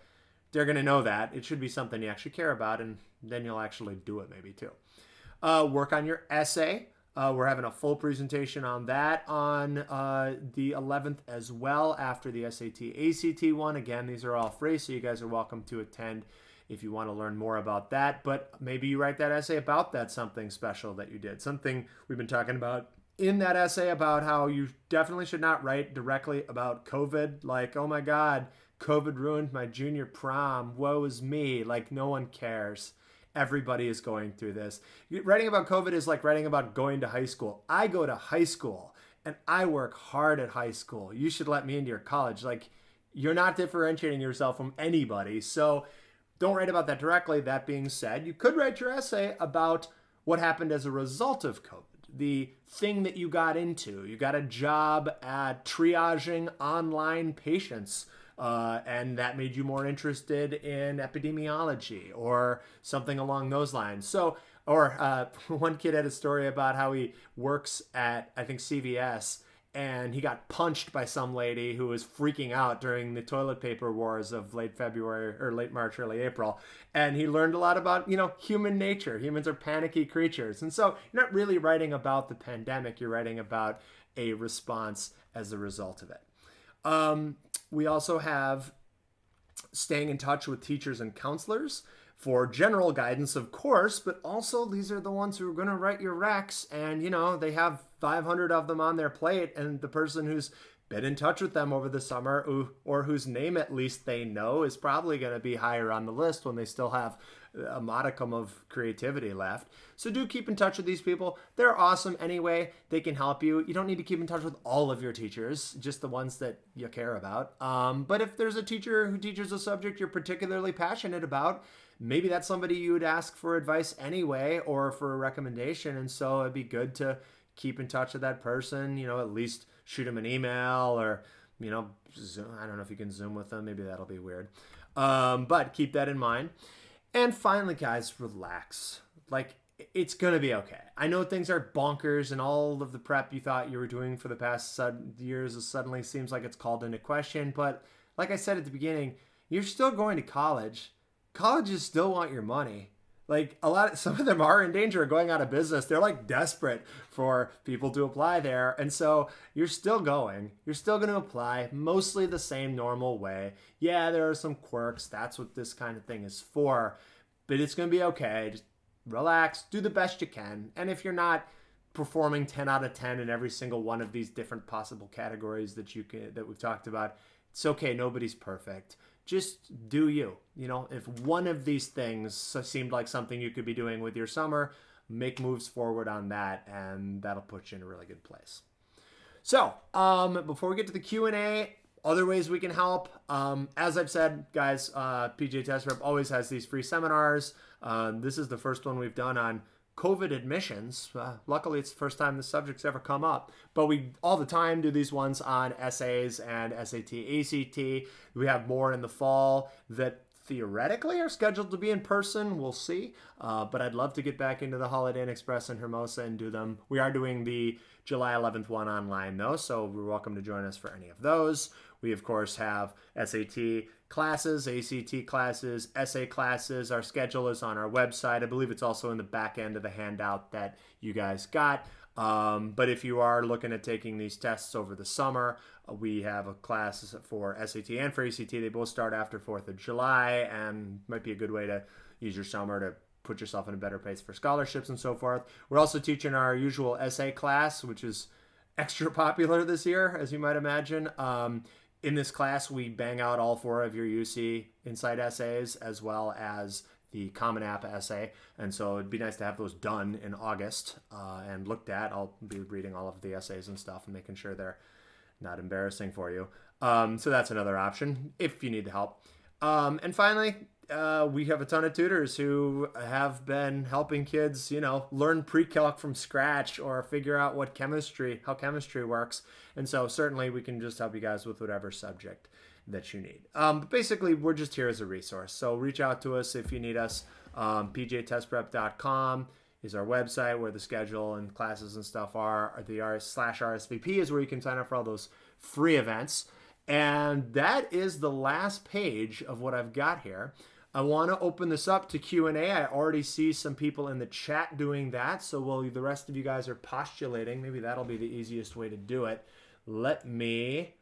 going to know that. It should be something you actually care about, and then you'll actually do it maybe too. Work on your essay. We're having a full presentation on that on the 11th as well after the SAT, ACT one. Again, these are all free, so you guys are welcome to attend if you want to learn more about that. But maybe you write that essay about that something special that you did. Something we've been talking about in that essay about how you definitely should not write directly about COVID. Like, oh my God, COVID ruined my junior prom. Woe is me. Like, no one cares. Everybody is going through this. Writing about COVID is like writing about going to high school. I go to high school and I work hard at high school. You should let me into your college. Like, you're not differentiating yourself from anybody. So don't write about that directly. That being said, you could write your essay about what happened as a result of COVID. The thing that you got into. You got a job at triaging online patients. And that made you more interested in epidemiology or something along those lines. One kid had a story about how he works at, I think, CVS, and he got punched by some lady who was freaking out during the toilet paper wars of late February or late March, early April. And he learned a lot about, human nature. Humans are panicky creatures. And so you're not really writing about the pandemic. You're writing about a response as a result of it. We also have staying in touch with teachers and counselors for general guidance, of course, but also these are the ones who are going to write your recs, and, they have 500 of them on their plate, and the person who's been in touch with them over the summer or whose name at least they know is probably going to be higher on the list when they still have a modicum of creativity left. So do keep in touch with these people. They're awesome anyway. They can help you. You don't need to keep in touch with all of your teachers, just the ones that you care about. But if there's a teacher who teaches a subject you're particularly passionate about, maybe that's somebody you would ask for advice anyway or for a recommendation. And so it'd be good to keep in touch with that person, at least shoot them an email or, Zoom. I don't know if you can Zoom with them. Maybe that'll be weird. But keep that in mind. And finally, guys, relax. Like, it's going to be okay. I know things are bonkers and all of the prep you thought you were doing for the past years suddenly seems like it's called into question. But like I said at the beginning, you're still going to college. Colleges still want your money. Like some of them are in danger of going out of business. They're like desperate for people to apply there. And so you're still going. You're still going to apply mostly the same normal way. Yeah, there are some quirks. That's what this kind of thing is for. But it's going to be okay. Just relax. Do the best you can. And if you're not performing 10 out of 10 in every single one of these different possible categories that we've talked about, it's okay. Nobody's perfect. Just do you. If one of these things seemed like something you could be doing with your summer, make moves forward on that, and that'll put you in a really good place. So, before we get to the Q&A, other ways we can help. As I've said, guys, PJ Test Prep always has these free seminars. This is the first one we've done on COVID admissions. Luckily, it's the first time the subject's ever come up. But we all the time do these ones on essays and SAT, ACT. We have more in the fall that theoretically are scheduled to be in person. We'll see. But I'd love to get back into the Holiday Inn Express and Hermosa and do them. We are doing the July 11th one online, though, so you're welcome to join us for any of those. We, of course, have SAT classes, ACT classes, essay classes. Our schedule is on our website. I believe it's also in the back end of the handout that you guys got. But if you are looking at taking these tests over the summer, we have a class for SAT and for ACT. They both start after 4th of July and might be a good way to use your summer to put yourself in a better place for scholarships and so forth. We're also teaching our usual essay class, which is extra popular this year, as you might imagine. In this class, we bang out all 4 of your UC Insight essays as well as the Common App essay. And so it'd be nice to have those done in August and looked at. I'll be reading all of the essays and stuff and making sure they're not embarrassing for you. So that's another option if you need the help. And finally, we have a ton of tutors who have been helping kids, learn pre-calc from scratch or figure out how chemistry works. And so certainly we can just help you guys with whatever subject that you need. But basically, we're just here as a resource. So reach out to us if you need us. pjtestprep.com is our website where the schedule and classes and stuff are. The /RSVP is where you can sign up for all those free events. And that is the last page of what I've got here. I want to open this up to Q&A. I already see some people in the chat doing that. So while the rest of you guys are postulating, maybe that'll be the easiest way to do it. Let me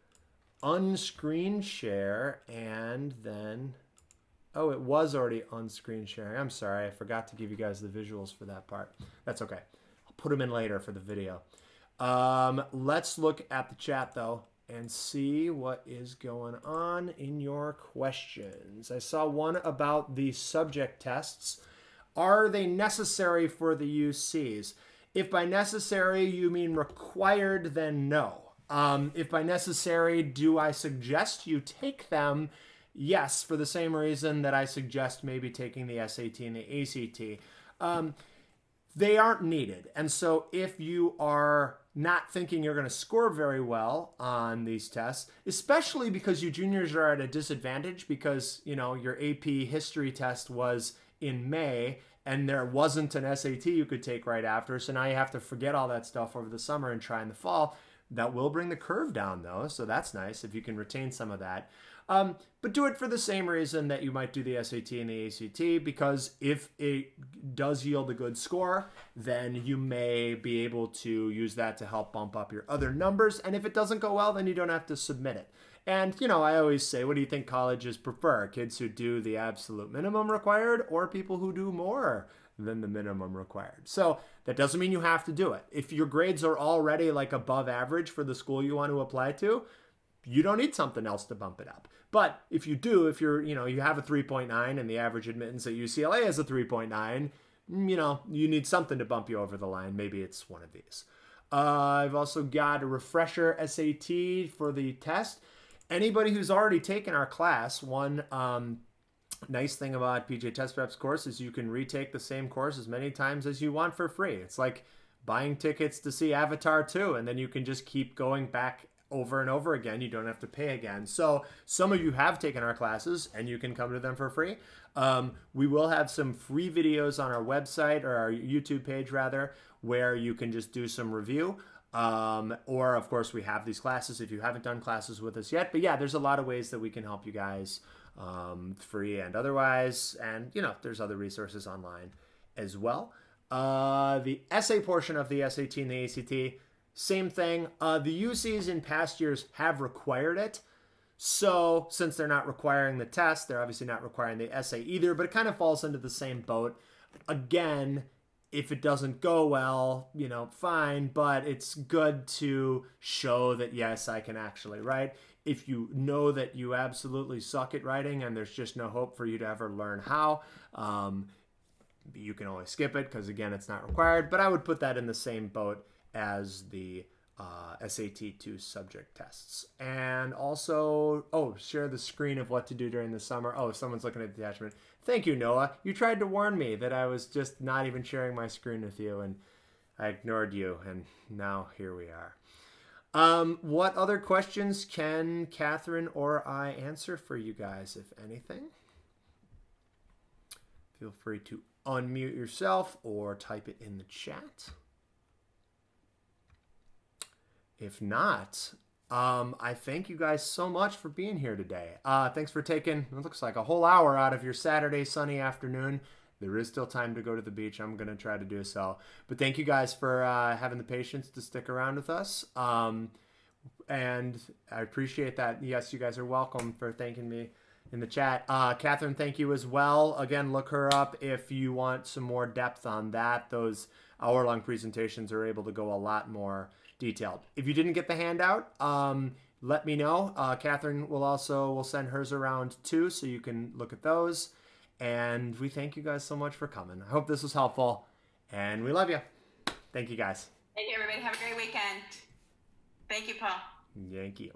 unscreen share and then... Oh, it was already on-screen sharing. I'm sorry. I forgot to give you guys the visuals for that part. That's okay. I'll put them in later for the video. Let's look at the chat, though, and see what is going on in your questions. I saw one about the subject tests. Are they necessary for the UCs? If by necessary you mean required, then no. If by necessary, do I suggest you take them? Yes, for the same reason that I suggest maybe taking the SAT and the ACT. They aren't needed. And so if you are not thinking you're going to score very well on these tests, especially because you juniors are at a disadvantage because, your AP history test was in May and there wasn't an SAT you could take right after. So now you have to forget all that stuff over the summer and try in the fall. That will bring the curve down, though, so that's nice if you can retain some of that. But do it for the same reason that you might do the SAT and the ACT, because if it does yield a good score, then you may be able to use that to help bump up your other numbers. And if it doesn't go well, then you don't have to submit it. And, I always say, what do you think colleges prefer? Kids who do the absolute minimum required or people who do more than the minimum required? So that doesn't mean you have to do it. If your grades are already like above average for the school you want to apply to, you don't need something else to bump it up. But if you do, if you're, you have a 3.9 and the average admittance at UCLA is a 3.9, you need something to bump you over the line. Maybe it's one of these. I've also got a refresher SAT for the test. Anybody who's already taken our class, one nice thing about PJ Test Prep's course is you can retake the same course as many times as you want for free. It's like buying tickets to see Avatar 2, and then you can just keep going back over and over again. You don't have to pay again. So some of you have taken our classes and you can come to them for free. We will have some free videos on our website, or our YouTube page rather, where you can just do some review. Or of course we have these classes if you haven't done classes with us yet. But yeah, there's a lot of ways that we can help you guys, free and otherwise. And there's other resources online as well. The essay portion of the SAT and the ACT, same thing. The UCs in past years have required it. So since they're not requiring the test, they're obviously not requiring the essay either, but it kind of falls into the same boat. Again, if it doesn't go well, fine, but it's good to show that, yes, I can actually write. If you know that you absolutely suck at writing and there's just no hope for you to ever learn how, you can always skip it because, again, it's not required. But I would put that in the same boat as the SAT 2 subject tests. And also, share the screen of what to do during the summer. Oh, someone's looking at the attachment. Thank you, Noah. You tried to warn me that I was just not even sharing my screen with you, and I ignored you, and now here we are. What other questions can Catherine or I answer for you guys, if anything? Feel free to unmute yourself or type it in the chat. If not, I thank you guys so much for being here today. Thanks for taking, it looks like a whole hour out of your Saturday sunny afternoon. There is still time to go to the beach. I'm going to try to do so. But thank you guys for having the patience to stick around with us. And I appreciate that. Yes, you guys are welcome for thanking me in the chat. Catherine, thank you as well. Again, look her up if you want some more depth on that. Those hour-long presentations are able to go a lot more detailed. If you didn't get the handout, let me know. Catherine will send hers around too, so you can look at those. And we thank you guys so much for coming. I hope this was helpful, and we love you. Thank you guys. Thank you, everybody. Have a great weekend. Thank you, Paul. Thank you.